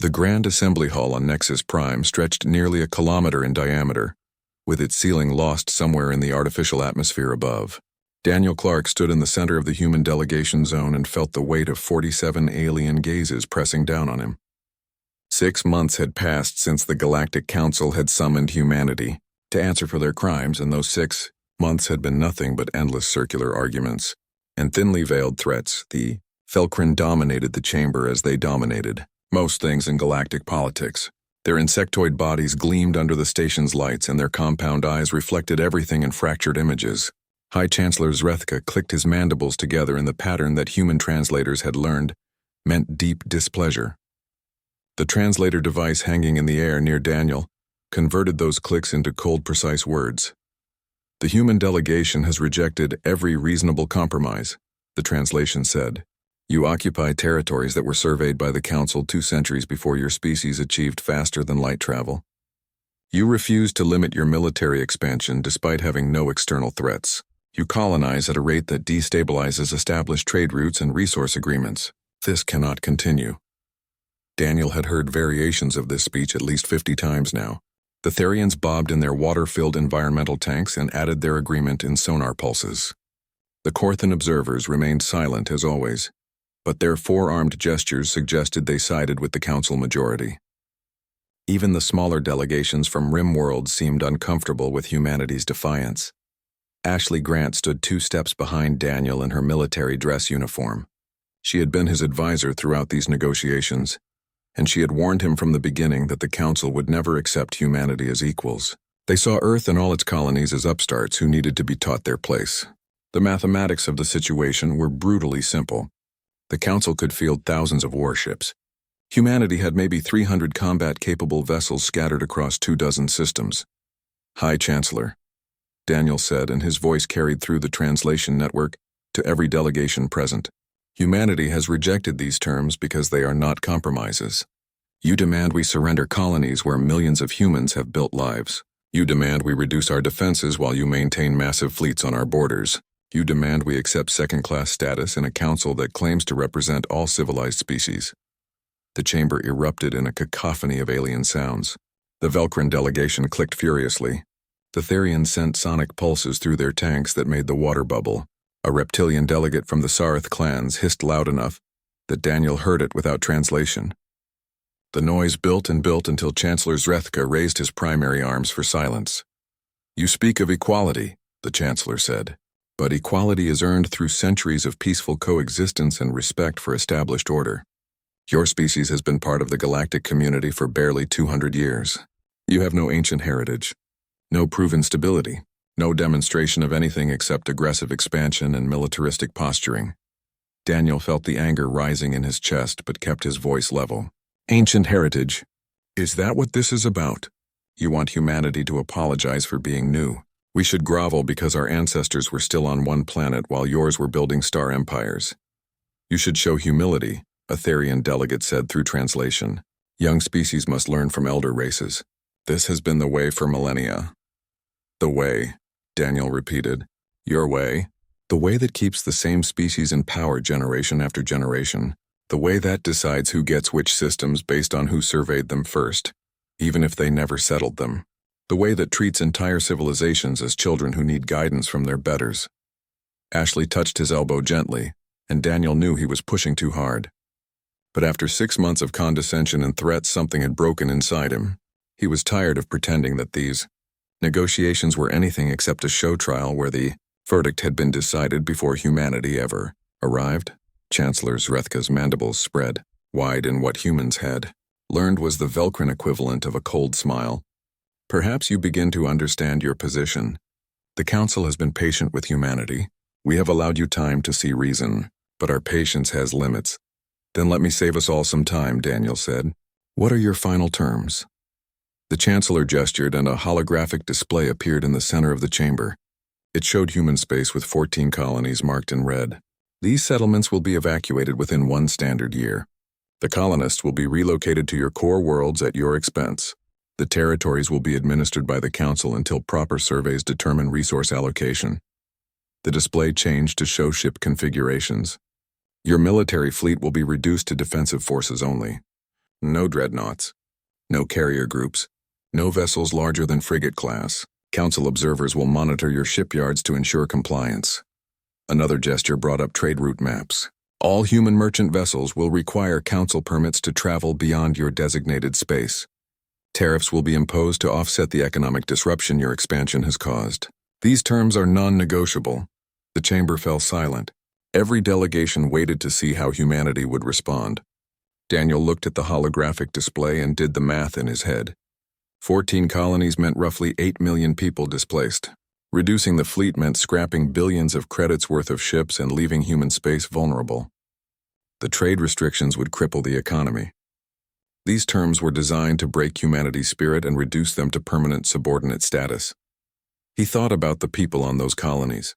The Grand Assembly Hall on Nexus Prime stretched nearly a kilometer in diameter, with its ceiling lost somewhere in the artificial atmosphere above. Daniel Clark stood in the center of the human delegation zone and felt the weight of 47 alien gazes pressing down on him. 6 months had passed since the Galactic Council had summoned humanity to answer for their crimes, and those 6 months had been nothing but endless circular arguments and thinly veiled threats. The Felkrin dominated the chamber as they dominated most things in galactic politics. Their insectoid bodies gleamed under the station's lights, and their compound eyes reflected everything in fractured images. High Chancellor Zrethka clicked his mandibles together in the pattern that human translators had learned meant deep displeasure. The translator device hanging in the air near Daniel converted those clicks into cold, precise words. The human delegation has rejected every reasonable compromise, the translation said. You occupy territories that were surveyed by the Council 2 centuries before your species achieved faster than light travel. You refuse to limit your military expansion despite having no external threats. You colonize at a rate that destabilizes established trade routes and resource agreements. This cannot continue. Daniel had heard variations of this speech at least 50 times now. The Therians bobbed in their water-filled environmental tanks and added their agreement in sonar pulses. The Korthan observers remained silent as always, but their four-armed gestures suggested they sided with the Council majority. Even the smaller delegations from Rim worlds seemed uncomfortable with humanity's defiance. Ashley Grant stood 2 steps behind Daniel in her military dress uniform. She had been his advisor throughout these negotiations, and she had warned him from the beginning that the Council would never accept humanity as equals. They saw Earth and all its colonies as upstarts who needed to be taught their place. The mathematics of the situation were brutally simple. The Council could field thousands of warships. Humanity had maybe 300 combat-capable vessels scattered across 24 systems. High Chancellor, Daniel said, and his voice carried through the translation network to every delegation present. Humanity has rejected these terms because they are not compromises. You demand we surrender colonies where millions of humans have built lives. You demand we reduce our defenses while you maintain massive fleets on our borders. You demand we accept second-class status in a council that claims to represent all civilized species. The chamber erupted in a cacophony of alien sounds. The Velkrin delegation clicked furiously. The Therians sent sonic pulses through their tanks that made the water bubble. A reptilian delegate from the Sarth clans hissed loud enough that Daniel heard it without translation. The noise built and built until Chancellor Zrethka raised his primary arms for silence. You speak of equality, the Chancellor said. But equality is earned through centuries of peaceful coexistence and respect for established order. Your species has been part of the galactic community for barely 200 years. You have no ancient heritage, no proven stability, no demonstration of anything except aggressive expansion and militaristic posturing. Daniel felt the anger rising in his chest but kept his voice level. Ancient heritage. Is that what this is about? You want humanity to apologize for being new. We should grovel because our ancestors were still on one planet while yours were building star empires. You should show humility, a Therian delegate said through translation. Young species must learn from elder races. This has been the way for millennia. The way, Daniel repeated. Your way? The way that keeps the same species in power generation after generation. The way that decides who gets which systems based on who surveyed them first, even if they never settled them. The way that treats entire civilizations as children who need guidance from their betters. Ashley touched his elbow gently, and Daniel knew he was pushing too hard. But after 6 months of condescension and threats, something had broken inside him. He was tired of pretending that these negotiations were anything except a show trial where the verdict had been decided before humanity ever arrived. Chancellor Zrethka's mandibles spread wide in what humans had learned was the Velkrin equivalent of a cold smile. Perhaps you begin to understand your position. The Council has been patient with humanity. We have allowed you time to see reason, but our patience has limits. Then let me save us all some time, Daniel said. What are your final terms? The Chancellor gestured and a holographic display appeared in the center of the chamber. It showed human space with 14 colonies marked in red. These settlements will be evacuated within 1 standard year. The colonists will be relocated to your core worlds at your expense. The territories will be administered by the Council until proper surveys determine resource allocation. The display changed to show ship configurations. Your military fleet will be reduced to defensive forces only. No dreadnoughts. No carrier groups. No vessels larger than frigate class. Council observers will monitor your shipyards to ensure compliance. Another gesture brought up trade route maps. All human merchant vessels will require council permits to travel beyond your designated space. Tariffs will be imposed to offset the economic disruption your expansion has caused. These terms are non-negotiable. The chamber fell silent. Every delegation waited to see how humanity would respond. Daniel looked at the holographic display and did the math in his head. 14 colonies meant roughly 8 million people displaced. Reducing the fleet meant scrapping billions of credits worth of ships and leaving human space vulnerable. The trade restrictions would cripple the economy. These terms were designed to break humanity's spirit and reduce them to permanent subordinate status. He thought about the people on those colonies.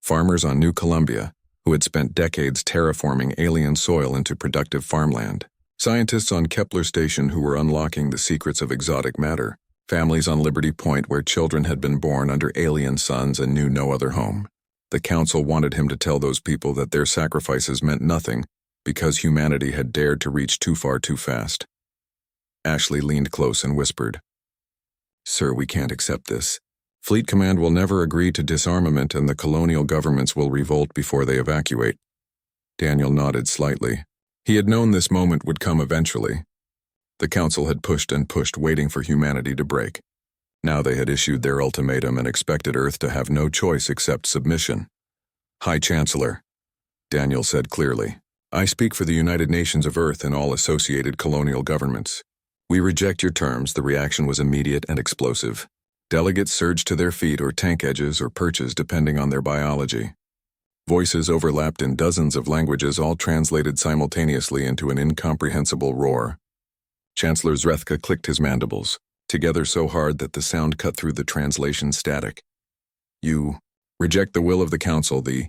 Farmers on New Columbia, who had spent decades terraforming alien soil into productive farmland. Scientists on Kepler Station who were unlocking the secrets of exotic matter. Families on Liberty Point where children had been born under alien suns and knew no other home. The council wanted him to tell those people that their sacrifices meant nothing because humanity had dared to reach too far too fast. Ashley leaned close and whispered, "Sir, we can't accept this. Fleet Command will never agree to disarmament and the colonial governments will revolt before they evacuate." Daniel nodded slightly. He had known this moment would come eventually. The council had pushed and pushed, waiting for humanity to break. Now they had issued their ultimatum and expected Earth to have no choice except submission. "High Chancellor," Daniel said clearly, "I speak for the United Nations of Earth and all associated colonial governments. We reject your terms." The reaction was immediate and explosive. Delegates surged to their feet or tank edges or perches depending on their biology. Voices overlapped in dozens of languages, all translated simultaneously into an incomprehensible roar. Chancellor Zrethka clicked his mandibles, together so hard that the sound cut through the translation static. "You reject the will of the council," the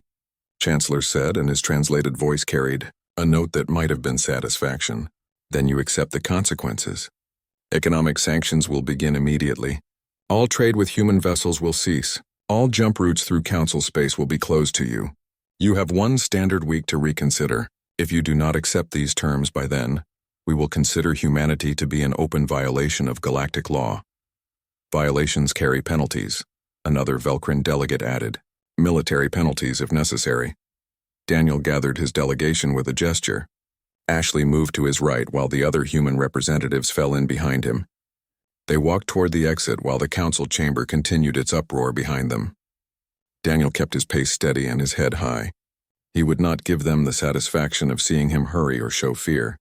Chancellor said, and his translated voice carried a note that might have been satisfaction. "Then you accept the consequences. Economic sanctions will begin immediately. All trade with human vessels will cease. All jump routes through council space will be closed to you. You have one standard week to reconsider. If you do not accept these terms by then, we will consider humanity to be an open violation of galactic law. Violations carry penalties," another Velcrin delegate added. "Military penalties if necessary." Daniel gathered his delegation with a gesture. Ashley moved to his right while the other human representatives fell in behind him. They walked toward the exit while the council chamber continued its uproar behind them. Daniel kept his pace steady and his head high. He would not give them the satisfaction of seeing him hurry or show fear.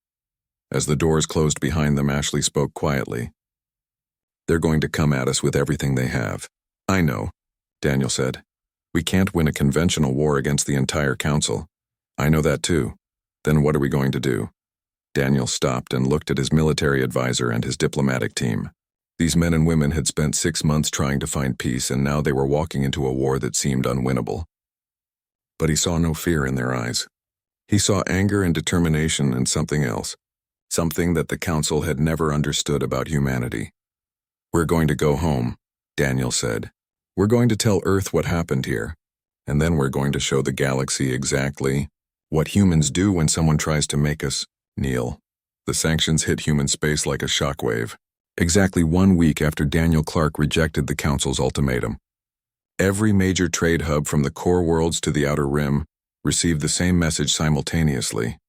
As the doors closed behind them, Ashley spoke quietly. "They're going to come at us with everything they have." "I know," Daniel said. "We can't win a conventional war against the entire council." "I know that too. Then what are we going to do?" Daniel stopped and looked at his military advisor and his diplomatic team. These men and women had spent 6 months trying to find peace, and now they were walking into a war that seemed unwinnable. But he saw no fear in their eyes. He saw anger and determination and something else, something that the council had never understood about humanity. "We're going to go home," Daniel said. "We're going to tell Earth what happened here, and then we're going to show the galaxy exactly what humans do when someone tries to make us kneel." The sanctions hit human space like a shockwave. Exactly 1 week after Daniel Clark rejected the council's ultimatum, every major trade hub from the core worlds to the outer rim received the same message simultaneously,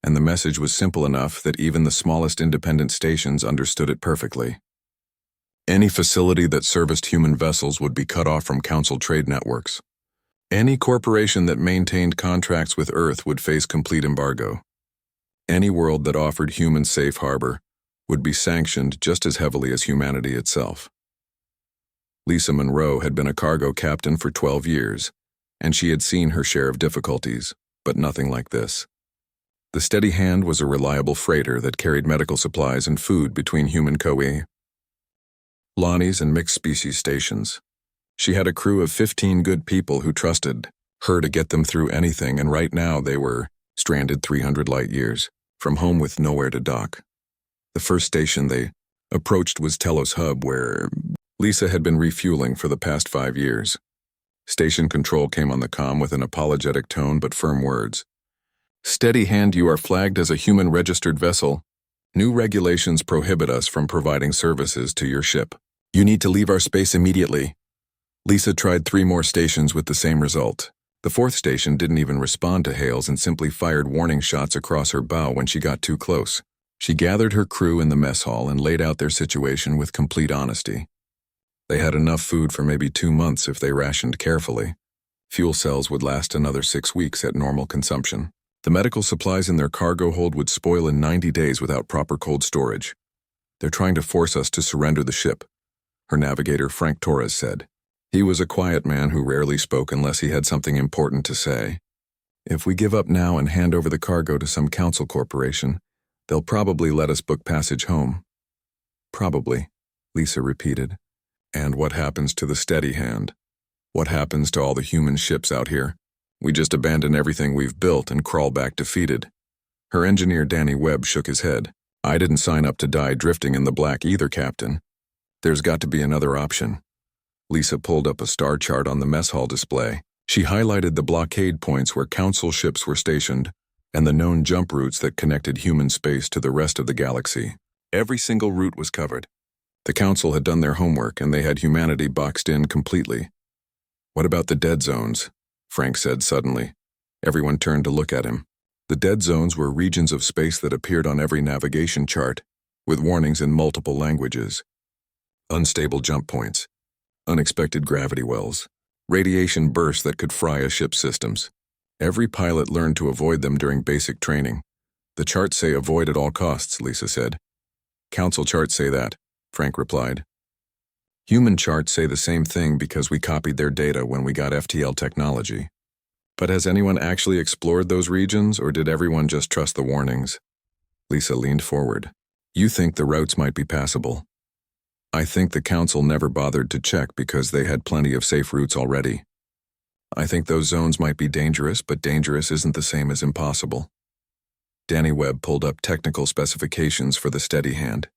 and the message was simple enough that even the smallest independent stations understood it perfectly. Any facility that serviced human vessels would be cut off from council trade networks. Any corporation that maintained contracts with Earth would face complete embargo. Any world that offered human safe harbor would be sanctioned just as heavily as humanity itself. Lisa Monroe had been a cargo captain for 12 years, and she had seen her share of difficulties, but nothing like this. The Steady Hand was a reliable freighter that carried medical supplies and food between human colonies and mixed species stations. She had a crew of 15 good people who trusted her to get them through anything, and right now they were stranded 300 light years from home with nowhere to dock. The first station they approached was Telos Hub, where Lisa had been refueling for the past 5 years. Station control came on the comm with an apologetic tone but firm words. "Steady Hand, you are flagged as a human registered vessel. New regulations prohibit us from providing services to your ship. You need to leave our space immediately. Lisa tried 3 more stations with the same result. The 4th station didn't even respond to hails and simply fired warning shots across her bow when she got too close. She gathered her crew in the mess hall and laid out their situation with complete honesty. They had enough food for maybe 2 months if they rationed carefully. Fuel cells would last another 6 weeks at normal consumption. The medical supplies in their cargo hold would spoil in 90 days without proper cold storage. They're trying to force us to surrender the ship, her navigator Frank Torres said. He was a quiet man who rarely spoke unless he had something important to say. If we give up now and hand over the cargo to some council corporation, they'll probably let us book passage home. Probably, Lisa repeated. And what happens to the steady hand? What happens to all the human ships out here? We just abandon everything we've built and crawl back defeated. Her engineer Danny Webb shook his head. I didn't sign up to die drifting in the black either, Captain. There's got to be another option. Lisa pulled up a star chart on the mess hall display. She highlighted the blockade points where council ships were stationed and the known jump routes that connected human space to the rest of the galaxy. Every single route was covered. The council had done their homework and they had humanity boxed in completely. What about the dead zones? Frank said suddenly. Everyone turned to look at him. The dead zones were regions of space that appeared on every navigation chart, with warnings in multiple languages. Unstable jump points, unexpected gravity wells, radiation bursts that could fry a ship's systems. Every pilot learned to avoid them during basic training. The charts say avoid at all costs, Lisa said. Council charts say that, Frank replied. Human charts say the same thing because we copied their data when we got FTL technology. But has anyone actually explored those regions, or did everyone just trust the warnings? Lisa leaned forward. You think the routes might be passable. I think the council never bothered to check because they had plenty of safe routes already. I think those zones might be dangerous, but dangerous isn't the same as impossible. Danny Webb pulled up technical specifications for the steady hand.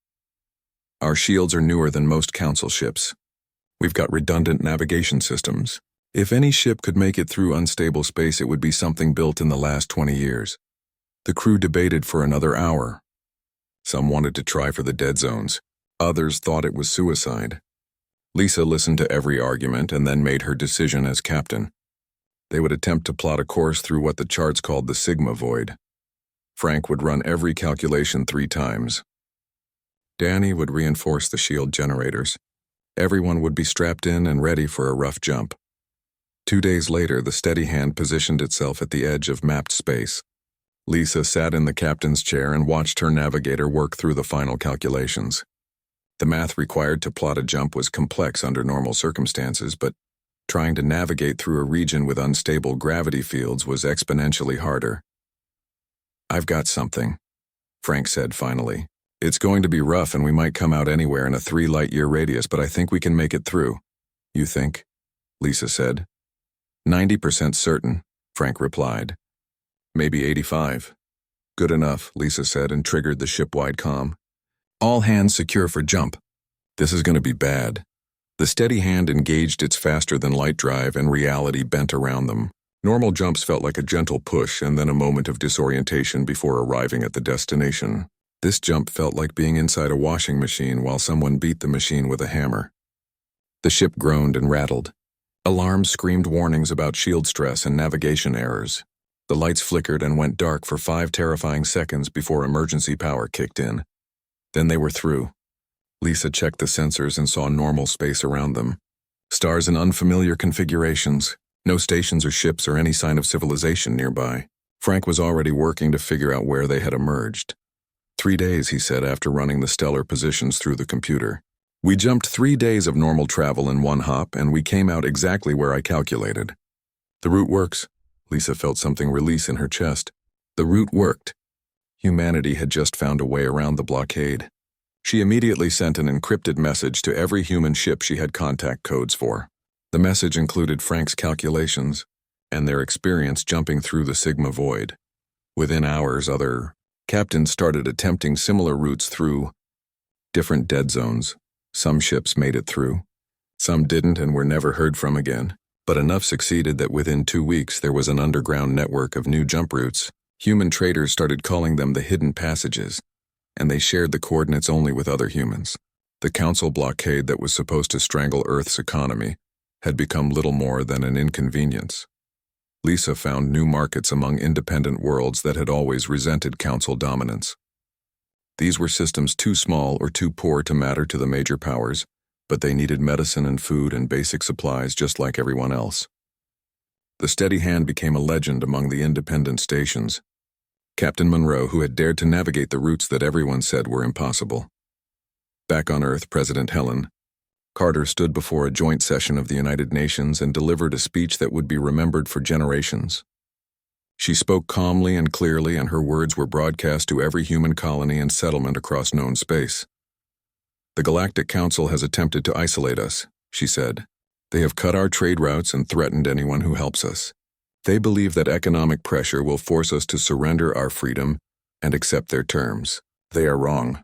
Our shields are newer than most council ships. We've got redundant navigation systems. If any ship could make it through unstable space, it would be something built in the last 20 years. The crew debated for another hour. Some wanted to try for the dead zones. Others thought it was suicide. Lisa listened to every argument and then made her decision as captain. They would attempt to plot a course through what the charts called the Sigma Void. Frank would run every calculation 3 times. Danny would reinforce the shield generators. Everyone would be strapped in and ready for a rough jump. 2 days later, the steady hand positioned itself at the edge of mapped space. Lisa sat in the captain's chair and watched her navigator work through the final calculations. The math required to plot a jump was complex under normal circumstances, but trying to navigate through a region with unstable gravity fields was exponentially harder. I've got something, Frank said finally. It's going to be rough and we might come out anywhere in a 3 light-year radius, but I think we can make it through. You think? Lisa said. 90% certain, Frank replied. Maybe 85. Good enough, Lisa said and triggered the ship-wide comm. All hands secure for jump. This is going to be bad. The steady hand engaged its faster-than-light drive and reality bent around them. Normal jumps felt like a gentle push and then a moment of disorientation before arriving at the destination. This jump felt like being inside a washing machine while someone beat the machine with a hammer. The ship groaned and rattled. Alarms screamed warnings about shield stress and navigation errors. The lights flickered and went dark for 5 terrifying seconds before emergency power kicked in. Then they were through. Lisa checked the sensors and saw normal space around them. Stars in unfamiliar configurations, no stations or ships or any sign of civilization nearby. Frank was already working to figure out where they had emerged. 3 days, he said after running the stellar positions through the computer. We jumped 3 days of normal travel in one hop, and we came out exactly where I calculated. The route works. Lisa felt something release in her chest. The route worked. Humanity had just found a way around the blockade. She immediately sent an encrypted message to every human ship she had contact codes for. The message included Frank's calculations and their experience jumping through the Sigma Void. Within hours, other captains started attempting similar routes through different dead zones. Some ships made it through. Some didn't and were never heard from again. But enough succeeded that within 2 weeks there was an underground network of new jump routes. Human traders started calling them the hidden passages. and they shared the coordinates only with other humans. The Council blockade that was supposed to strangle Earth's economy had become little more than an inconvenience. Lisa found new markets among independent worlds that had always resented Council dominance. These were systems too small or too poor to matter to the major powers, but they needed medicine and food and basic supplies just like everyone else. The steady hand became a legend among the independent stations. Captain Monroe, who had dared to navigate the routes that everyone said were impossible. Back on Earth, President Helen Carter stood before a joint session of the United Nations and delivered a speech that would be remembered for generations. She spoke calmly and clearly, and her words were broadcast to every human colony and settlement across known space. "The Galactic Council has attempted to isolate us," she said. "They have cut our trade routes and threatened anyone who helps us. They believe that economic pressure will force us to surrender our freedom and accept their terms. They are wrong."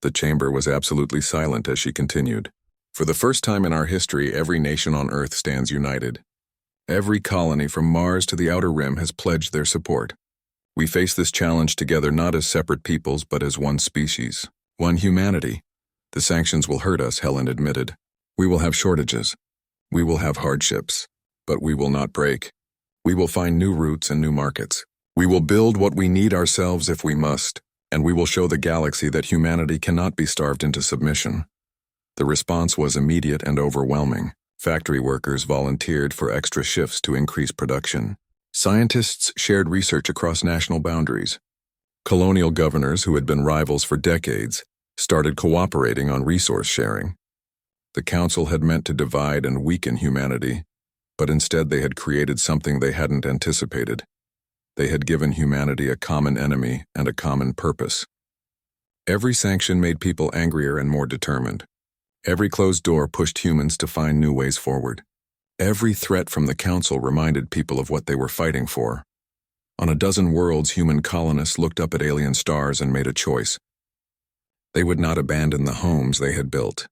The chamber was absolutely silent as she continued. "For the first time in our history, every nation on Earth stands united. Every colony from Mars to the Outer Rim has pledged their support. We face this challenge together not as separate peoples but as one species, one humanity. The sanctions will hurt us," Helen admitted. "We will have shortages. We will have hardships. But we will not break. We will find new routes and new markets. We will build what we need ourselves if we must, and we will show the galaxy that humanity cannot be starved into submission." The response was immediate and overwhelming. Factory workers volunteered for extra shifts to increase production. Scientists shared research across national boundaries. Colonial governors, who had been rivals for decades, started cooperating on resource sharing. The Council had meant to divide and weaken humanity, but instead they had created something they hadn't anticipated. They had given humanity a common enemy and a common purpose. Every sanction made people angrier and more determined. Every closed door pushed humans to find new ways forward. Every threat from the Council reminded people of what they were fighting for. On a dozen worlds, human colonists looked up at alien stars and made a choice. They would not abandon the homes they had built.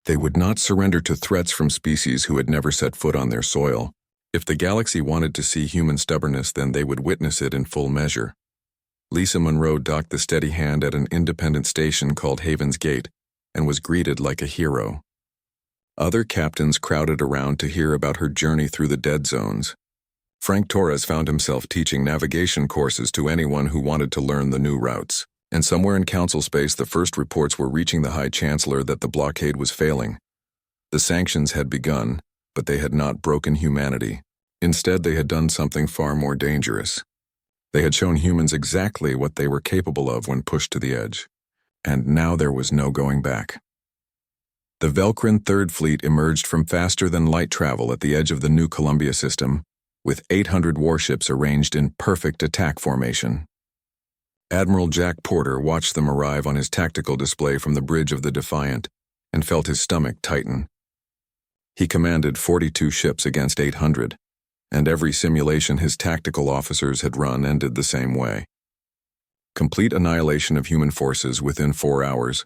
They would not surrender to threats from species who had never set foot on their soil. If the galaxy wanted to see human stubbornness, then they would witness it in full measure. Lisa Monroe docked the steady hand at an independent station called Haven's Gate and was greeted like a hero. Other captains crowded around to hear about her journey through the dead zones. Frank Torres found himself teaching navigation courses to anyone who wanted to learn the new routes. And somewhere in Council space, the first reports were reaching the High Chancellor that the blockade was failing. The sanctions had begun, but they had not broken humanity. Instead, they had done something far more dangerous. They had shown humans exactly what they were capable of when pushed to the edge. And now there was no going back. The Velcrin Third Fleet emerged from faster-than-light travel at the edge of the new Columbia system, with 800 warships arranged in perfect attack formation. Admiral Jack Porter watched them arrive on his tactical display from the bridge of the Defiant and felt his stomach tighten. He commanded 42 ships against 800, and every simulation his tactical officers had run ended the same way. Complete annihilation of human forces within 4 hours.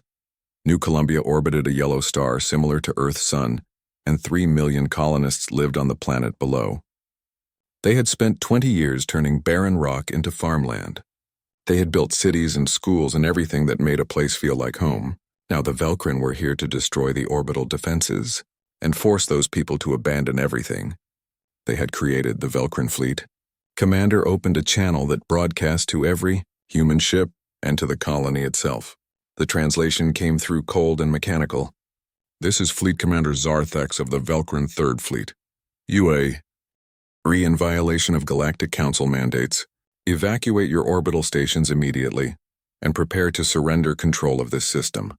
New Columbia orbited a yellow star similar to Earth's sun, and 3 million colonists lived on the planet below. They had spent 20 years turning barren rock into farmland. They had built cities and schools and everything that made a place feel like home. Now the Velcrin were here to destroy the orbital defenses and force those people to abandon everything. They had created the Velcrin fleet. Commander opened a channel that broadcast to every human ship and to the colony itself. The translation came through cold and mechanical. "This is Fleet Commander Zarthex of the Velcrin Third Fleet. UA. In violation of Galactic Council mandates, evacuate your orbital stations immediately and prepare to surrender control of this system.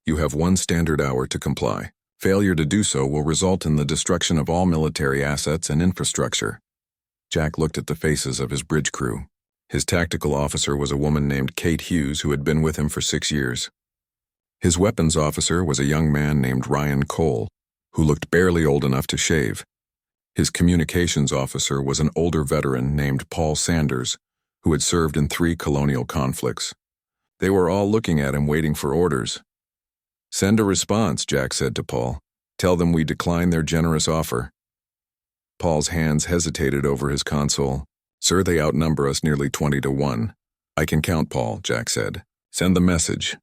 You have 1 standard hour to comply. Failure to do so will result in the destruction of all military assets and infrastructure." Jack looked at the faces of his bridge crew. His tactical officer was a woman named Kate Hughes who had been with him for 6 years. His weapons officer was a young man named Ryan Cole, who looked barely old enough to shave. His communications officer was an older veteran named Paul Sanders, who had served in 3 colonial conflicts. They were all looking at him, waiting for orders. "Send a response," Jack said to Paul. "Tell them we decline their generous offer." Paul's hands hesitated over his console. "Sir, they outnumber us nearly 20 to 1. "I can count, Paul," Jack said. Send the message.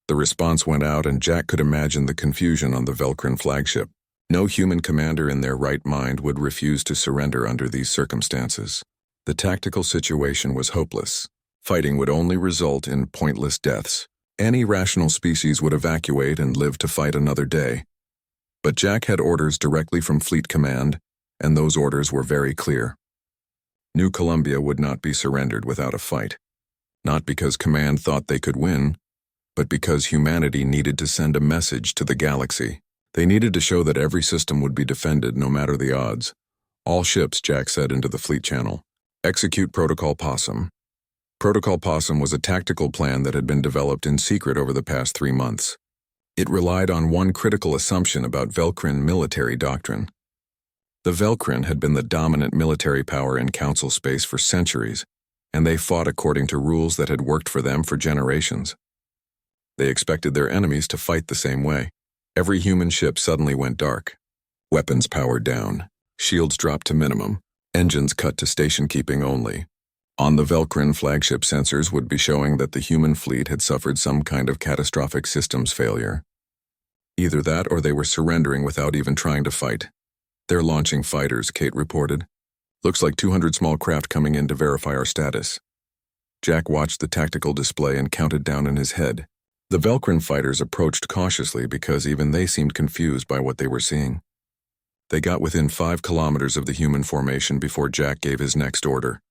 The response went out, and Jack could imagine the confusion on the Velcrin flagship. No human commander in their right mind would refuse to surrender under these circumstances. The tactical situation was hopeless. Fighting would only result in pointless deaths. Any rational species would evacuate and live to fight another day. But Jack had orders directly from Fleet Command, and those orders were very clear. New Columbia would not be surrendered without a fight. Not because Command thought they could win, but because humanity needed to send a message to the galaxy. They needed to show that every system would be defended no matter the odds. All ships, Jack said into the fleet channel. Execute Protocol Possum. Protocol Possum was a tactical plan that had been developed in secret over the past 3 months. It relied on one critical assumption about Velcrin military doctrine. The Velcrin had been the dominant military power in Council space for centuries, and they fought according to rules that had worked for them for generations. They expected their enemies to fight the same way. Every human ship suddenly went dark. Weapons powered down. Shields dropped to minimum. Engines cut to station keeping only. On the Velcrin flagship, sensors would be showing that the human fleet had suffered some kind of catastrophic systems failure. Either that or they were surrendering without even trying to fight. They're launching fighters, Kate reported. Looks like 200 small craft coming in to verify our status. Jack watched the tactical display and counted down in his head. The Velcrin fighters approached cautiously because even they seemed confused by what they were seeing. They got within 5 kilometers of the human formation before Jack gave his next order.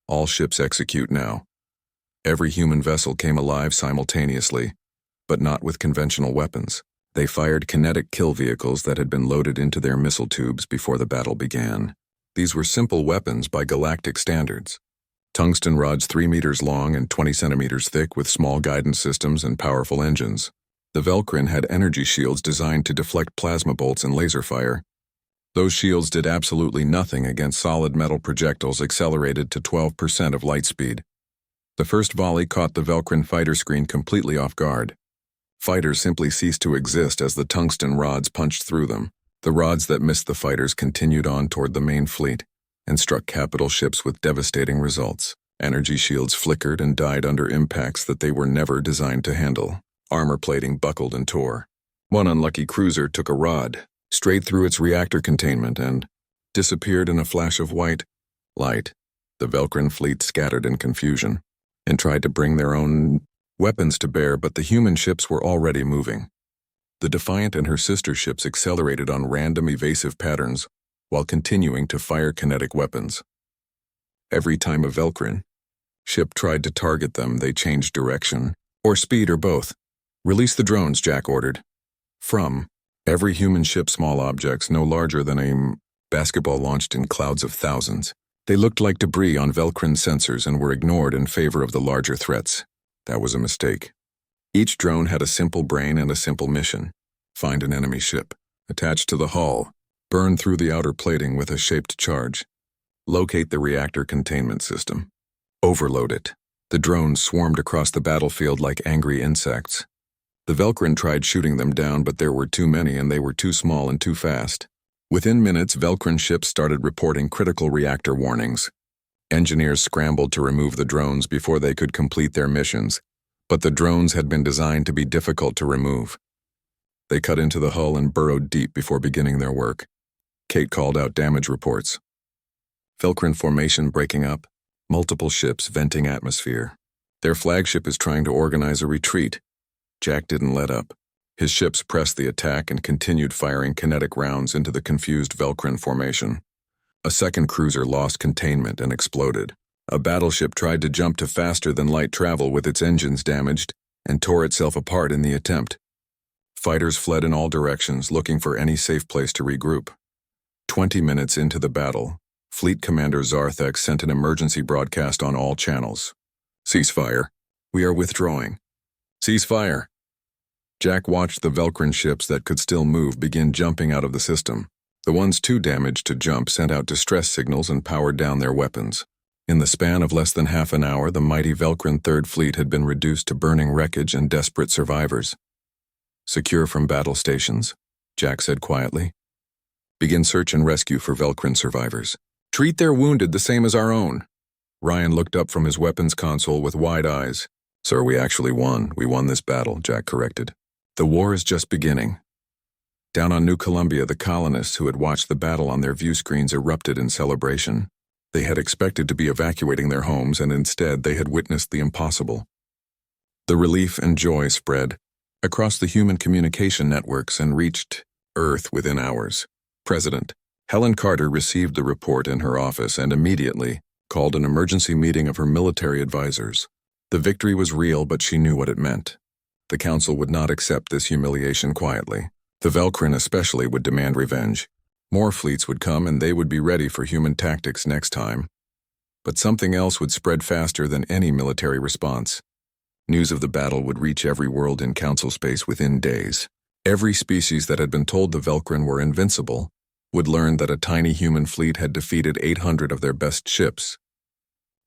All ships execute now. Every human vessel came alive simultaneously, but not with conventional weapons. They fired kinetic kill vehicles that had been loaded into their missile tubes before the battle began. These were simple weapons by galactic standards. Tungsten rods 3 meters long and 20 centimeters thick with small guidance systems and powerful engines. The Velcrin had energy shields designed to deflect plasma bolts and laser fire. Those shields did absolutely nothing against solid metal projectiles accelerated to 12% of light speed. The first volley caught the Velcrin fighter screen completely off guard. Fighters simply ceased to exist as the tungsten rods punched through them. The rods that missed the fighters continued on toward the main fleet and struck capital ships with devastating results. Energy shields flickered and died under impacts that they were never designed to handle. Armor plating buckled and tore. One unlucky cruiser took a rod straight through its reactor containment and disappeared in a flash of white light. The Velcrin fleet scattered in confusion and tried to bring their own weapons to bear, but the human ships were already moving. The Defiant and her sister ships accelerated on random evasive patterns while continuing to fire kinetic weapons. Every time a Velcrin ship tried to target them, they changed direction, or speed, or both. Release the drones, Jack ordered. From every human ship, small objects no larger than a basketball launched in clouds of thousands. They looked like debris on Velcrin sensors and were ignored in favor of the larger threats. That was a mistake. Each drone had a simple brain and a simple mission. Find an enemy ship, attach to the hull, burn through the outer plating with a shaped charge. Locate the reactor containment system. Overload it. The drones swarmed across the battlefield like angry insects. The Velcrin tried shooting them down, but there were too many and they were too small and too fast. Within minutes, Velcrin ships started reporting critical reactor warnings. Engineers scrambled to remove the drones before they could complete their missions, but the drones had been designed to be difficult to remove. They cut into the hull and burrowed deep before beginning their work. Kate called out damage reports. Velcrin formation breaking up, multiple ships venting atmosphere. Their flagship is trying to organize a retreat. Jack didn't let up. His ships pressed the attack and continued firing kinetic rounds into the confused Velcrin formation. A second cruiser lost containment and exploded. A battleship tried to jump to faster than light travel with its engines damaged and tore itself apart in the attempt. Fighters fled in all directions, looking for any safe place to regroup. 20 minutes into the battle, Fleet Commander Zarthek sent an emergency broadcast on all channels. Ceasefire. We are withdrawing. Ceasefire. Jack watched the Velcrin ships that could still move begin jumping out of the system. The ones too damaged to jump sent out distress signals and powered down their weapons. In the span of less than half an hour, the mighty Velcrin Third Fleet had been reduced to burning wreckage and desperate survivors. Secure from battle stations, Jack said quietly. Begin search and rescue for Velcrin survivors. Treat their wounded the same as our own. Ryan looked up from his weapons console with wide eyes. "Sir, we actually won. We won this battle," Jack corrected. "The war is just beginning." Down on New Columbia, the colonists who had watched the battle on their view screens erupted in celebration. They had expected to be evacuating their homes, and instead they had witnessed the impossible. The relief and joy spread across the human communication networks and reached Earth within hours. President Helen Carter received the report in her office and immediately called an emergency meeting of her military advisors. The victory was real, but she knew what it meant. The council would not accept this humiliation quietly. The Velcrin especially would demand revenge. More fleets would come and they would be ready for human tactics next time. But something else would spread faster than any military response. News of the battle would reach every world in council space within days. Every species that had been told the Velcrin were invincible would learn that a tiny human fleet had defeated 800 of their best ships.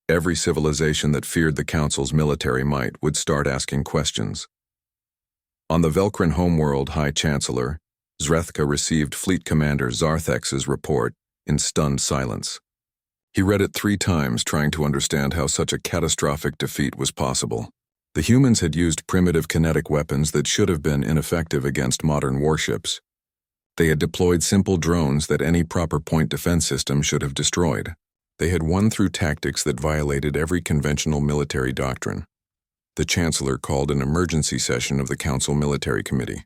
Every civilization that feared the council's military might would start asking questions. On the Velcrin homeworld, High Chancellor Zrethka received Fleet Commander Zarthex's report in stunned silence. He read it 3 times, trying to understand how such a catastrophic defeat was possible. The humans had used primitive kinetic weapons that should have been ineffective against modern warships. They had deployed simple drones that any proper point defense system should have destroyed. They had won through tactics that violated every conventional military doctrine. The Chancellor called an emergency session of the Council Military Committee.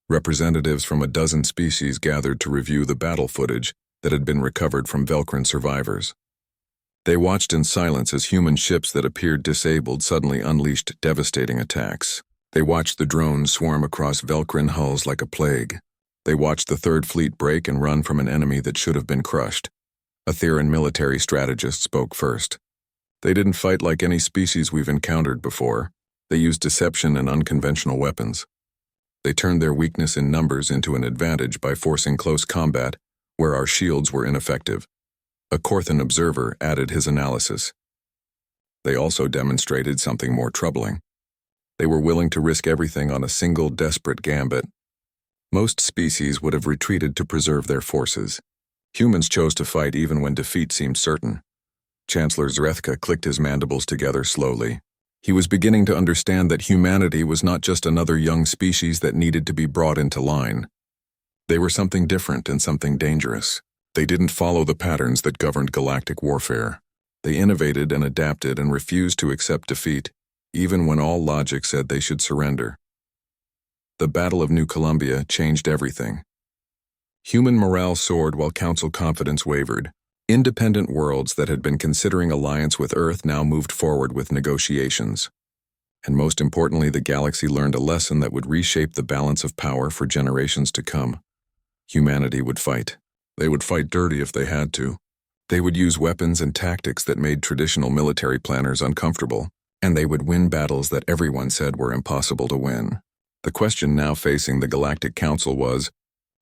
Representatives from a dozen species gathered to review the battle footage that had been recovered from Velcrin survivors. They watched in silence as human ships that appeared disabled suddenly unleashed devastating attacks. They watched the drones swarm across Velcrin hulls like a plague. They watched the Third Fleet break and run from an enemy that should have been crushed. A Theran military strategist spoke first. "They didn't fight like any species we've encountered before. They used deception and unconventional weapons. They turned their weakness in numbers into an advantage by forcing close combat where our shields were ineffective." A Korthan observer added his analysis. They also demonstrated something more troubling. They were willing to risk everything on a single desperate gambit. Most species would have retreated to preserve their forces. Humans chose to fight even when defeat seemed certain. Chancellor Zrethka clicked his mandibles together slowly. He was beginning to understand that humanity was not just another young species that needed to be brought into line. They were something different and something dangerous. They didn't follow the patterns that governed galactic warfare. They innovated and adapted and refused to accept defeat, even when all logic said they should surrender. The Battle of New Columbia changed everything. Human morale soared while Council confidence wavered. Independent worlds that had been considering alliance with Earth now moved forward with negotiations. And most importantly, the galaxy learned a lesson that would reshape the balance of power for generations to come. Humanity would fight. They would fight dirty if they had to. They would use weapons and tactics that made traditional military planners uncomfortable, and they would win battles that everyone said were impossible to win. The question now facing the Galactic Council was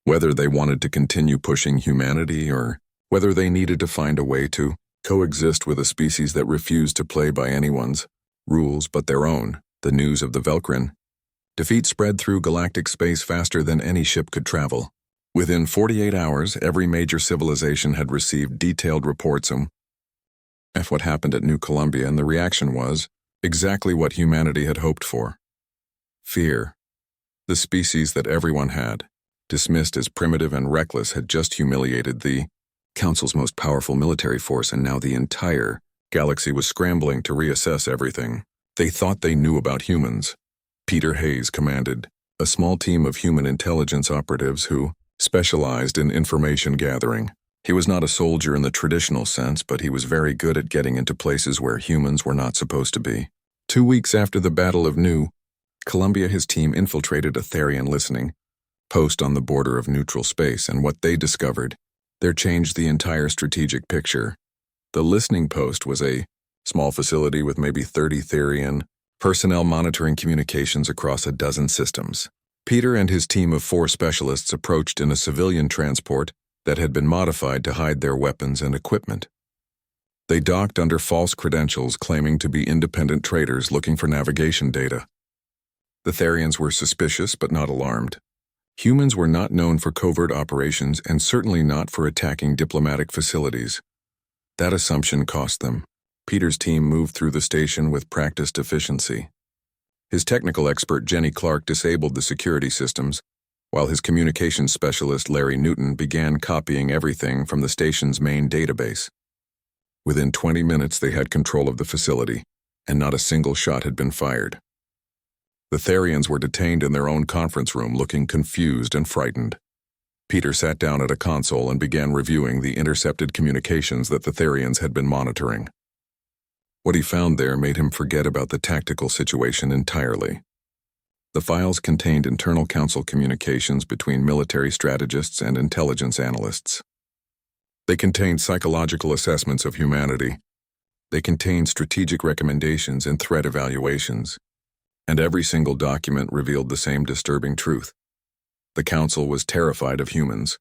whether they wanted to continue pushing humanity or whether they needed to find a way to coexist with a species that refused to play by anyone's rules but their own. The news of the Velcrin defeat spread through galactic space faster than any ship could travel. Within 48 hours, every major civilization had received detailed reports of what happened at New Columbia, and the reaction was exactly what humanity had hoped for. Fear. The species that everyone had, dismissed as primitive and reckless, had just humiliated the Council's most powerful military force, and now the entire galaxy was scrambling to reassess everything. They thought they knew about humans. Peter Hayes commanded a small team of human intelligence operatives who specialized in information gathering. He was not a soldier in the traditional sense, but he was very good at getting into places where humans were not supposed to be. 2 weeks after the Battle of New Columbia, his team infiltrated a Therian listening post on the border of neutral space, and what they discovered there changed the entire strategic picture. The listening post was a small facility with maybe 30 Therian personnel monitoring communications across a dozen systems. Peter and his team of 4 specialists approached in a civilian transport that had been modified to hide their weapons and equipment. They docked under false credentials, claiming to be independent traders looking for navigation data. The Therians were suspicious but not alarmed. Humans were not known for covert operations and certainly not for attacking diplomatic facilities. That assumption cost them. Peter's team moved through the station with practiced efficiency. His technical expert Jenny Clark disabled the security systems, while his communications specialist Larry Newton began copying everything from the station's main database. Within 20 minutes they had control of the facility, and not a single shot had been fired. The Therians were detained in their own conference room, looking confused and frightened. Peter sat down at a console and began reviewing the intercepted communications that the Therians had been monitoring. What he found there made him forget about the tactical situation entirely. The files contained internal council communications between military strategists and intelligence analysts. They contained psychological assessments of humanity. They contained strategic recommendations and threat evaluations. And every single document revealed the same disturbing truth. The Council was terrified of humans.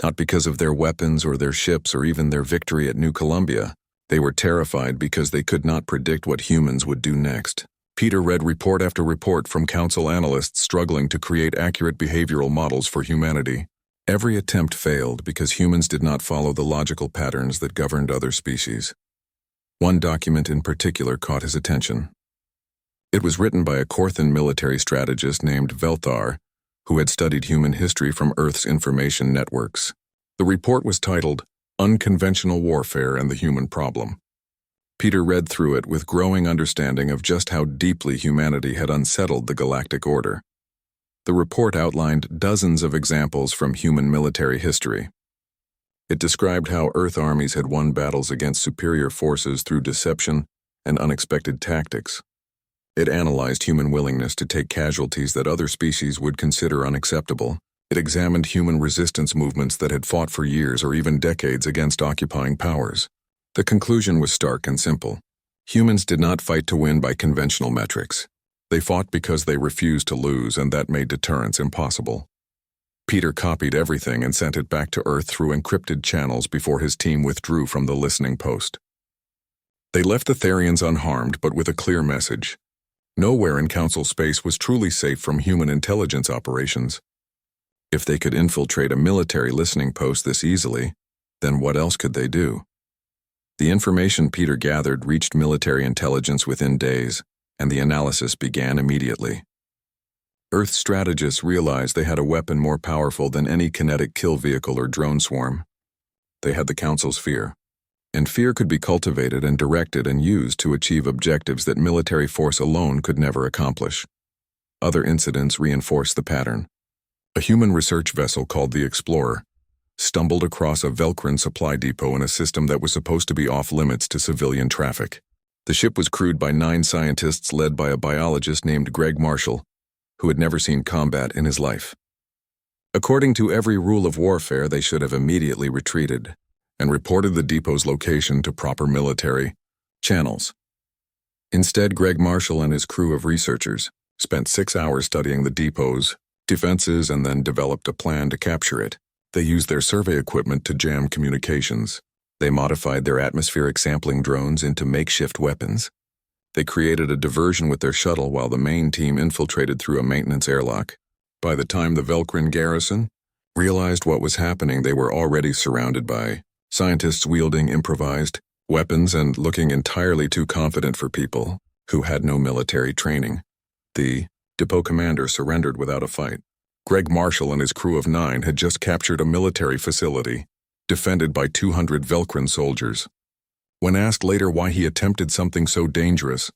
Not because of their weapons or their ships or even their victory at New Columbia. They were terrified because they could not predict what humans would do next. Peter read report after report from Council analysts struggling to create accurate behavioral models for humanity. Every attempt failed because humans did not follow the logical patterns that governed other species. One document in particular caught his attention. It was written by a Korthan military strategist named Velthar, who had studied human history from Earth's information networks. The report was titled, Unconventional Warfare and the Human Problem. Peter read through it with growing understanding of just how deeply humanity had unsettled the galactic order. The report outlined dozens of examples from human military history. It described how Earth armies had won battles against superior forces through deception and unexpected tactics. It analyzed human willingness to take casualties that other species would consider unacceptable. It examined human resistance movements that had fought for years or even decades against occupying powers. The conclusion was stark and simple. Humans did not fight to win by conventional metrics. They fought because they refused to lose, and that made deterrence impossible. Peter copied everything and sent it back to Earth through encrypted channels before his team withdrew from the listening post. They left the Therians unharmed, but with a clear message. Nowhere in Council space was truly safe from human intelligence operations. If they could infiltrate a military listening post this easily, then what else could they do? The information Peter gathered reached military intelligence within days, and the analysis began immediately. Earth strategists realized they had a weapon more powerful than any kinetic kill vehicle or drone swarm. They had the Council's fear. And fear could be cultivated and directed and used to achieve objectives that military force alone could never accomplish. Other incidents reinforced the pattern. A human research vessel called the Explorer stumbled across a Velcrin supply depot in a system that was supposed to be off-limits to civilian traffic. The ship was crewed by 9 scientists led by a biologist named Greg Marshall, who had never seen combat in his life. According to every rule of warfare, they should have immediately retreated and reported the depot's location to proper military channels. Instead, Greg Marshall and his crew of researchers spent 6 hours studying the depot's defenses and then developed a plan to capture it. They used their survey equipment to jam communications. They modified their atmospheric sampling drones into makeshift weapons. They created a diversion with their shuttle while the main team infiltrated through a maintenance airlock. By the time the Velcrin garrison realized what was happening, they were already surrounded by scientists wielding improvised weapons and looking entirely too confident for people who had no military training. The depot commander surrendered without a fight. Greg Marshall and his crew of 9 had just captured a military facility, defended by 200 Velcrin soldiers. When asked later why he attempted something so dangerous,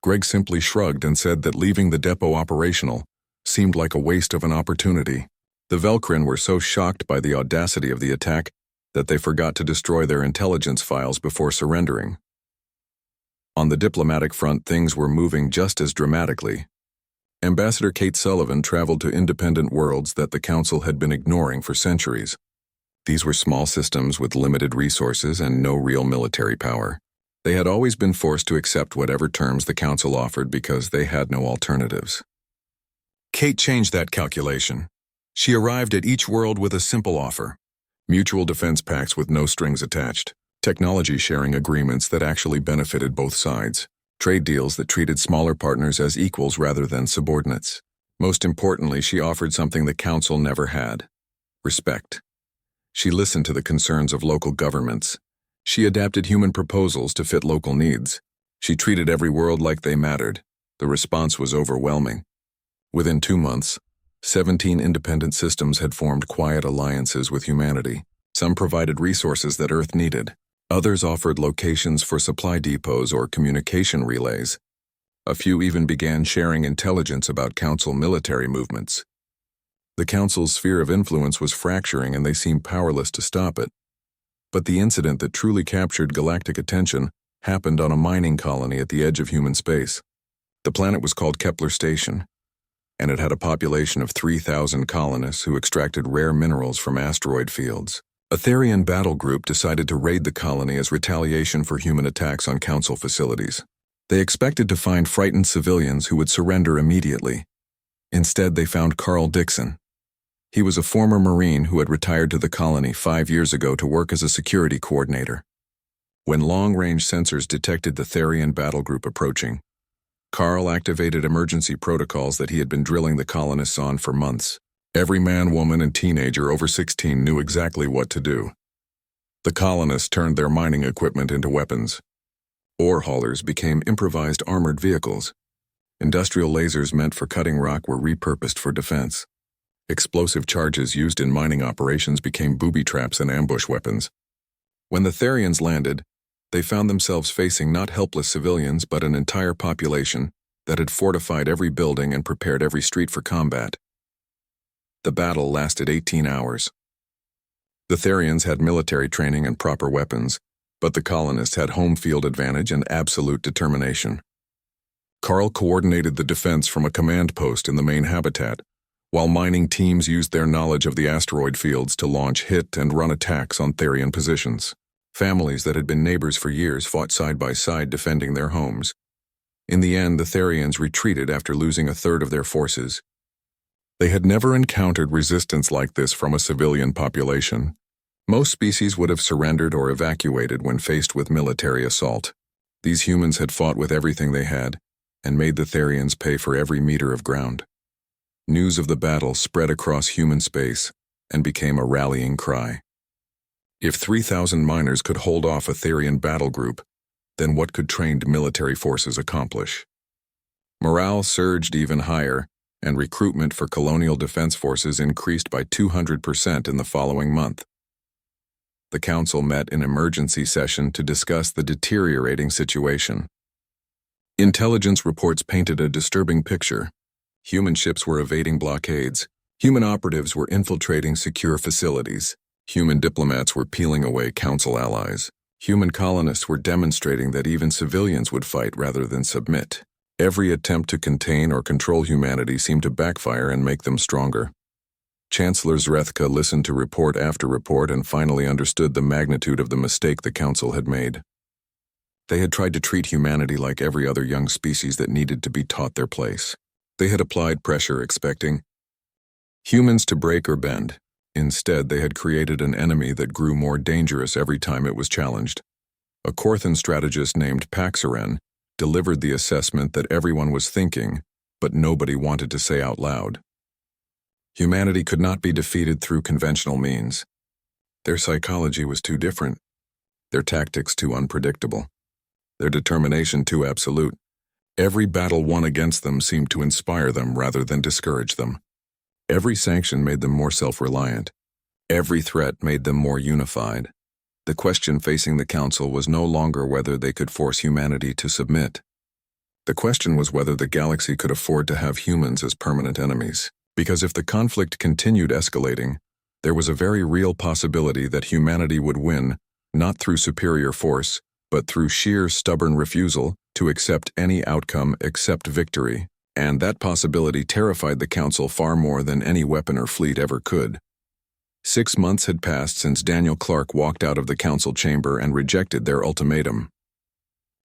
Greg simply shrugged and said that leaving the depot operational seemed like a waste of an opportunity. The Velcrin were so shocked by the audacity of the attack that they forgot to destroy their intelligence files before surrendering. On the diplomatic front, things were moving just as dramatically. Ambassador Kate Sullivan traveled to independent worlds that the Council had been ignoring for centuries. These were small systems with limited resources and no real military power. They had always been forced to accept whatever terms the Council offered because they had no alternatives. Kate changed that calculation. She arrived at each world with a simple offer. Mutual defense pacts with no strings attached, technology sharing agreements that actually benefited both sides, trade deals that treated smaller partners as equals rather than subordinates. Most importantly, she offered something the Council never had: respect. She listened to the concerns of local governments. She adapted human proposals to fit local needs. She treated every world like they mattered. The response was overwhelming. Within 2 months, 17 independent systems had formed quiet alliances with humanity. Some provided resources that Earth needed. Others offered locations for supply depots or communication relays. A few even began sharing intelligence about Council military movements. The Council's sphere of influence was fracturing and they seemed powerless to stop it. But the incident that truly captured galactic attention happened on a mining colony at the edge of human space. The planet was called Kepler Station, and it had a population of 3,000 colonists who extracted rare minerals from asteroid fields. A Therian battle group decided to raid the colony as retaliation for human attacks on Council facilities. They expected to find frightened civilians who would surrender immediately. Instead, they found Carl Dixon. He was a former Marine who had retired to the colony 5 years ago to work as a security coordinator. When long-range sensors detected the Therian battle group approaching, Carl activated emergency protocols that he had been drilling the colonists on for months. Every man, woman, and teenager over 16 knew exactly what to do. The colonists turned their mining equipment into weapons. Ore haulers became improvised armored vehicles. Industrial lasers meant for cutting rock were repurposed for defense. Explosive charges used in mining operations became booby traps and ambush weapons. When the Therians landed, they found themselves facing not helpless civilians but an entire population that had fortified every building and prepared every street for combat. The battle lasted 18 hours. The Therians had military training and proper weapons, but the colonists had home field advantage and absolute determination. Carl coordinated the defense from a command post in the main habitat, while mining teams used their knowledge of the asteroid fields to launch hit and run attacks on Therian positions. Families that had been neighbors for years fought side by side defending their homes. In the end, the Therians retreated after losing a third of their forces. They had never encountered resistance like this from a civilian population. Most species would have surrendered or evacuated when faced with military assault. These humans had fought with everything they had, and made the Therians pay for every meter of ground. News of the battle spread across human space and became a rallying cry. If 3,000 miners could hold off a Therian battle group, then what could trained military forces accomplish? Morale surged even higher, and recruitment for colonial defense forces increased by 200% in the following month. The Council met in emergency session to discuss the deteriorating situation. Intelligence reports painted a disturbing picture. Human ships were evading blockades. Human operatives were infiltrating secure facilities. Human diplomats were peeling away Council allies. Human colonists were demonstrating that even civilians would fight rather than submit. Every attempt to contain or control humanity seemed to backfire and make them stronger. Chancellor Zrethka listened to report after report and finally understood the magnitude of the mistake the Council had made. They had tried to treat humanity like every other young species that needed to be taught their place. They had applied pressure expecting humans to break or bend. Instead, they had created an enemy that grew more dangerous every time it was challenged. A Korthan strategist named Paxaren delivered the assessment that everyone was thinking, but nobody wanted to say out loud. Humanity could not be defeated through conventional means. Their psychology was too different, their tactics too unpredictable, their determination too absolute. Every battle won against them seemed to inspire them rather than discourage them. Every sanction made them more self-reliant. Every threat made them more unified. The question facing the Council was no longer whether they could force humanity to submit. The question was whether the galaxy could afford to have humans as permanent enemies. Because if the conflict continued escalating, there was a very real possibility that humanity would win, not through superior force, but through sheer stubborn refusal to accept any outcome except victory. And that possibility terrified the Council far more than any weapon or fleet ever could. 6 months had passed since Daniel Clark walked out of the Council chamber and rejected their ultimatum.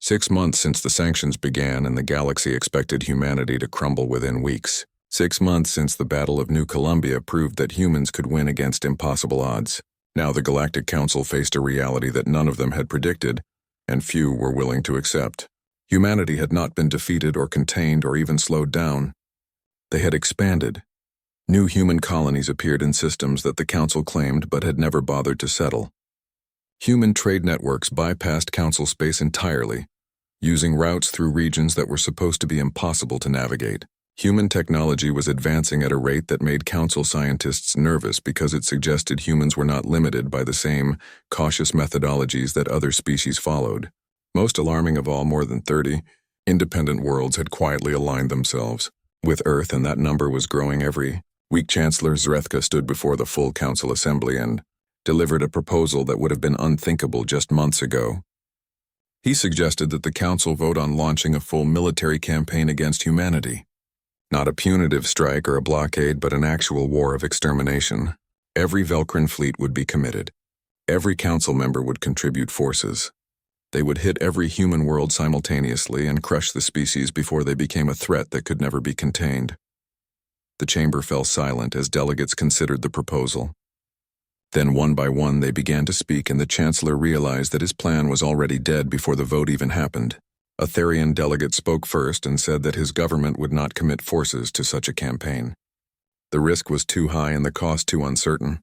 6 months since the sanctions began and the galaxy expected humanity to crumble within weeks. 6 months since the Battle of New Columbia proved that humans could win against impossible odds. Now the Galactic Council faced a reality that none of them had predicted, and few were willing to accept. Humanity had not been defeated or contained or even slowed down. They had expanded. New human colonies appeared in systems that the Council claimed but had never bothered to settle. Human trade networks bypassed council space entirely, using routes through regions that were supposed to be impossible to navigate. Human technology was advancing at a rate that made council scientists nervous because it suggested humans were not limited by the same cautious methodologies that other species followed. Most alarming of all, more than 30 independent worlds had quietly aligned themselves with Earth, and that number was growing every week. Chancellor Zrethka stood before the full council assembly and delivered a proposal that would have been unthinkable just months ago. He suggested that the council vote on launching a full military campaign against humanity. Not a punitive strike or a blockade, but an actual war of extermination. Every Velcrin fleet would be committed. Every council member would contribute forces. They would hit every human world simultaneously and crush the species before they became a threat that could never be contained. The chamber fell silent as delegates considered the proposal. Then one by one they began to speak, and the chancellor realized that his plan was already dead before the vote even happened. A Therian delegate spoke first and said that his government would not commit forces to such a campaign. The risk was too high and the cost too uncertain.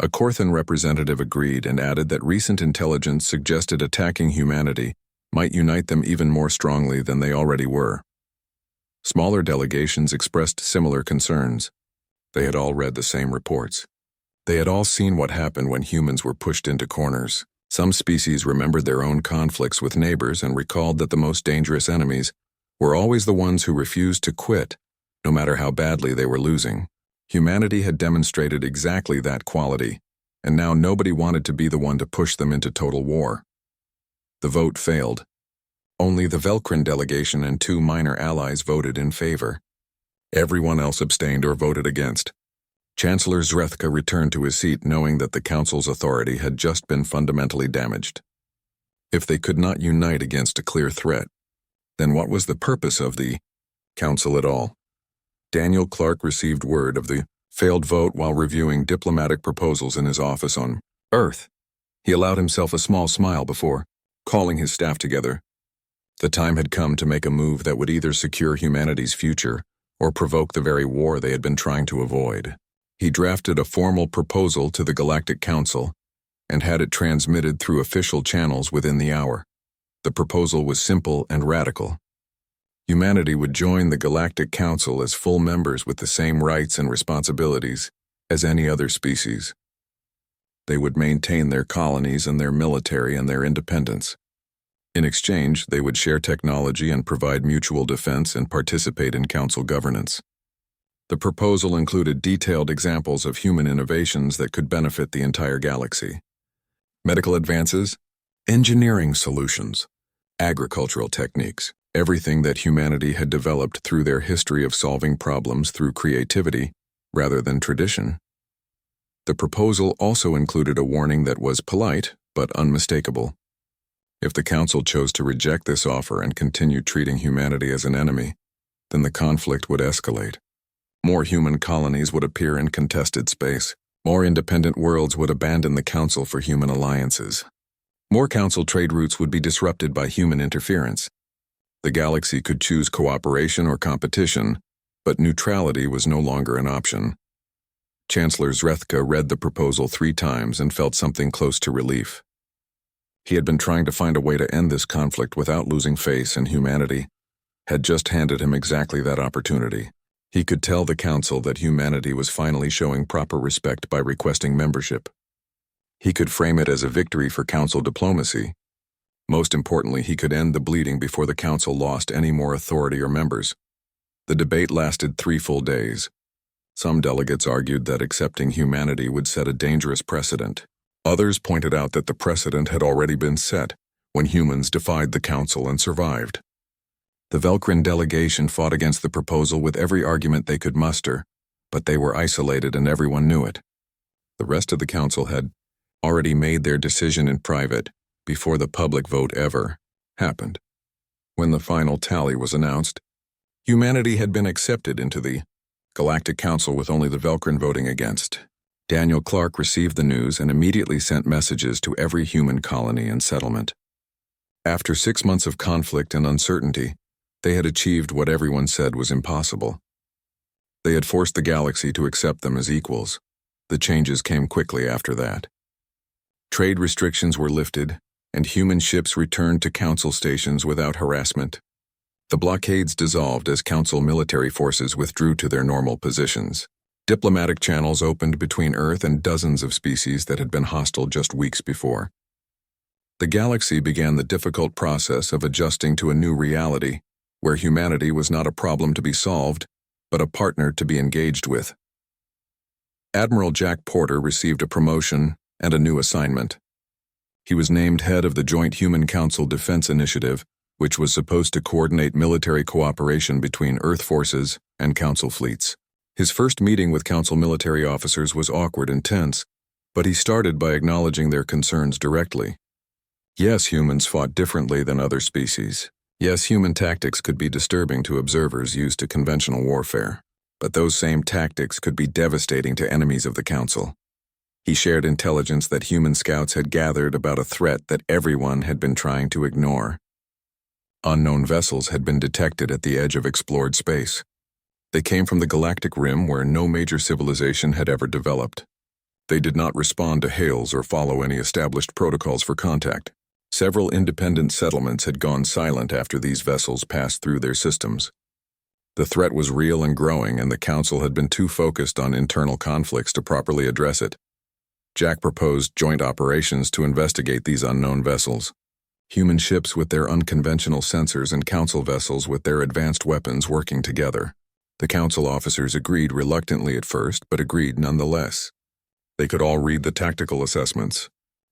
A Korthan representative agreed and added that recent intelligence suggested attacking humanity might unite them even more strongly than they already were. Smaller delegations expressed similar concerns. They had all read the same reports. They had all seen what happened when humans were pushed into corners. Some species remembered their own conflicts with neighbors and recalled that the most dangerous enemies were always the ones who refused to quit, no matter how badly they were losing. Humanity had demonstrated exactly that quality, and now nobody wanted to be the one to push them into total war. The vote failed. Only the Velcrin delegation and 2 minor allies voted in favor. Everyone else abstained or voted against. Chancellor Zrethka returned to his seat knowing that the council's authority had just been fundamentally damaged. If they could not unite against a clear threat, then what was the purpose of the council at all? Daniel Clark received word of the failed vote while reviewing diplomatic proposals in his office on Earth. He allowed himself a small smile before calling his staff together. The time had come to make a move that would either secure humanity's future or provoke the very war they had been trying to avoid. He drafted a formal proposal to the Galactic Council and had it transmitted through official channels within the hour. The proposal was simple and radical. Humanity would join the Galactic Council as full members with the same rights and responsibilities as any other species. They would maintain their colonies and their military and their independence. In exchange, they would share technology and provide mutual defense and participate in council governance. The proposal included detailed examples of human innovations that could benefit the entire galaxy. Medical advances, engineering solutions, agricultural techniques, everything that humanity had developed through their history of solving problems through creativity rather than tradition. The proposal also included a warning that was polite but unmistakable. If the council chose to reject this offer and continue treating humanity as an enemy, then the conflict would escalate. More human colonies would appear in contested space. More independent worlds would abandon the council for human alliances. More council trade routes would be disrupted by human interference. The galaxy could choose cooperation or competition, but neutrality was no longer an option. Chancellor Zrethka read the proposal 3 times and felt something close to relief. He had been trying to find a way to end this conflict without losing face, and humanity had just handed him exactly that opportunity. He could tell the council that humanity was finally showing proper respect by requesting membership. He could frame it as a victory for council diplomacy. Most importantly, he could end the bleeding before the council lost any more authority or members. The debate lasted 3 full days. Some delegates argued that accepting humanity would set a dangerous precedent. Others pointed out that the precedent had already been set when humans defied the council and survived. The Velcrin delegation fought against the proposal with every argument they could muster, but they were isolated and everyone knew it. The rest of the council had already made their decision in private before the public vote ever happened. When the final tally was announced, humanity had been accepted into the Galactic Council with only the Velcrin voting against. Daniel Clark received the news and immediately sent messages to every human colony and settlement. After 6 months of conflict and uncertainty, they had achieved what everyone said was impossible. They had forced the galaxy to accept them as equals. The changes came quickly after that. Trade restrictions were lifted, and human ships returned to Council stations without harassment. The blockades dissolved as Council military forces withdrew to their normal positions. Diplomatic channels opened between Earth and dozens of species that had been hostile just weeks before. The galaxy began the difficult process of adjusting to a new reality, where humanity was not a problem to be solved, but a partner to be engaged with. Admiral Jack Porter received a promotion and a new assignment. He was named head of the Joint Human Council Defense Initiative, which was supposed to coordinate military cooperation between Earth forces and Council fleets. His first meeting with Council military officers was awkward and tense, but he started by acknowledging their concerns directly. Yes, humans fought differently than other species. Yes, human tactics could be disturbing to observers used to conventional warfare, but those same tactics could be devastating to enemies of the Council. He shared intelligence that human scouts had gathered about a threat that everyone had been trying to ignore. Unknown vessels had been detected at the edge of explored space. They came from the galactic rim where no major civilization had ever developed. They did not respond to hails or follow any established protocols for contact. Several independent settlements had gone silent after these vessels passed through their systems. The threat was real and growing, and the Council had been too focused on internal conflicts to properly address it. Jack proposed joint operations to investigate these unknown vessels. Human ships with their unconventional sensors and Council vessels with their advanced weapons working together. The Council officers agreed reluctantly at first, but agreed nonetheless. They could all read the tactical assessments.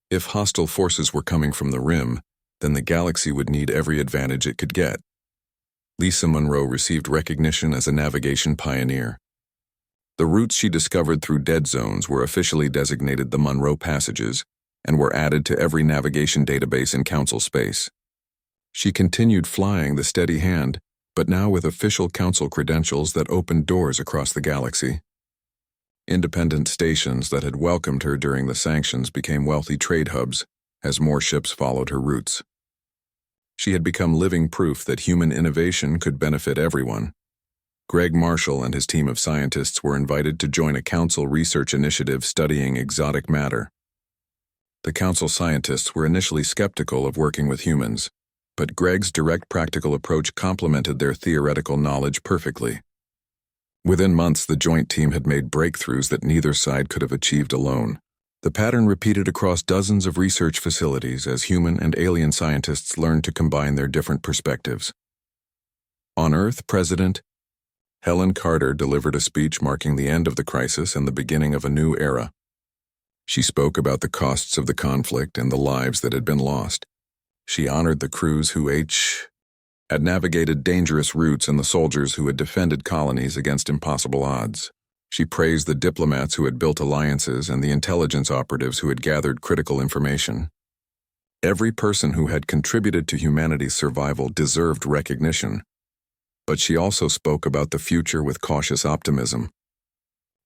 If hostile forces were coming from the rim, then the galaxy would need every advantage it could get. Lisa Monroe received recognition as a navigation pioneer. The routes she discovered through dead zones were officially designated the Monroe Passages and were added to every navigation database in Council space. She continued flying the steady hand, but now with official Council credentials that opened doors across the galaxy. Independent stations that had welcomed her during the sanctions became wealthy trade hubs as more ships followed her routes. She had become living proof that human innovation could benefit everyone. Greg Marshall and his team of scientists were invited to join a Council research initiative studying exotic matter. The Council scientists were initially skeptical of working with humans, but Greg's direct practical approach complemented their theoretical knowledge perfectly. Within months, the joint team had made breakthroughs that neither side could have achieved alone. The pattern repeated across dozens of research facilities as human and alien scientists learned to combine their different perspectives. On Earth, President Helen Carter delivered a speech marking the end of the crisis and the beginning of a new era. She spoke about the costs of the conflict and the lives that had been lost. She honored the crews who had navigated dangerous routes and the soldiers who had defended colonies against impossible odds. She praised the diplomats who had built alliances and the intelligence operatives who had gathered critical information. Every person who had contributed to humanity's survival deserved recognition, but she also spoke about the future with cautious optimism.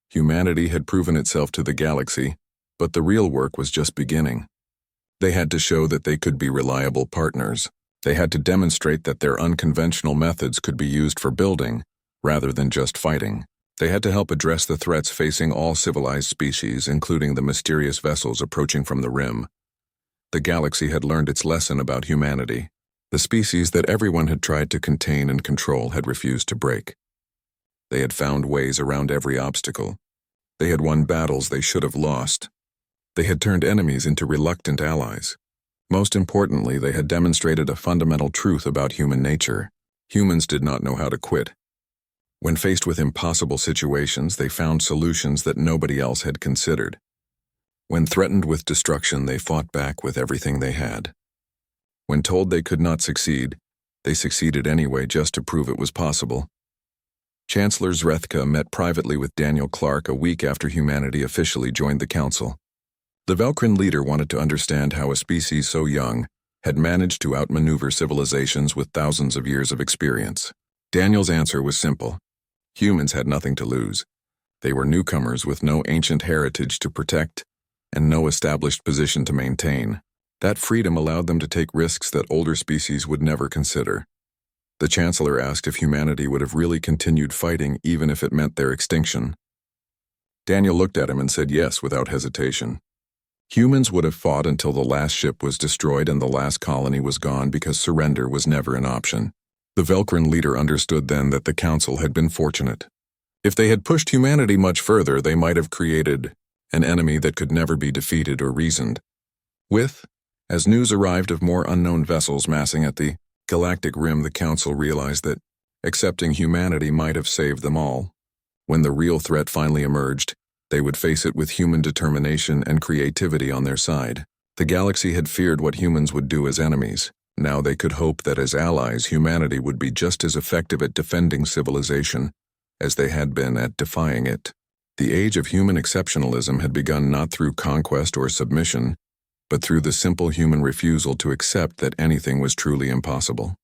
Humanity had proven itself to the galaxy, but the real work was just beginning. They had to show that they could be reliable partners. They had to demonstrate that their unconventional methods could be used for building, rather than just fighting. They had to help address the threats facing all civilized species, including the mysterious vessels approaching from the rim. The galaxy had learned its lesson about humanity. The species that everyone had tried to contain and control had refused to break. They had found ways around every obstacle. They had won battles they should have lost. They had turned enemies into reluctant allies. Most importantly, they had demonstrated a fundamental truth about human nature. Humans did not know how to quit. When faced with impossible situations, they found solutions that nobody else had considered. When threatened with destruction, they fought back with everything they had. When told they could not succeed, they succeeded anyway just to prove it was possible. Chancellor Zrethka met privately with Daniel Clark a week after humanity officially joined the Council. The Velcrin leader wanted to understand how a species so young had managed to outmaneuver civilizations with thousands of years of experience. Daniel's answer was simple. Humans had nothing to lose. They were newcomers with no ancient heritage to protect and no established position to maintain. That freedom allowed them to take risks that older species would never consider. The Chancellor asked if humanity would have really continued fighting even if it meant their extinction. Daniel looked at him and said yes without hesitation. Humans would have fought until the last ship was destroyed and the last colony was gone because surrender was never an option. The Velcrin leader understood then that the Council had been fortunate. If they had pushed humanity much further, they might have created an enemy that could never be defeated or reasoned with. As news arrived of more unknown vessels massing at the Galactic Rim, the Council realized that accepting humanity might have saved them all. When the real threat finally emerged, they would face it with human determination and creativity on their side. The galaxy had feared what humans would do as enemies. Now they could hope that as allies, humanity would be just as effective at defending civilization as they had been at defying it. The age of human exceptionalism had begun not through conquest or submission, but through the simple human refusal to accept that anything was truly impossible.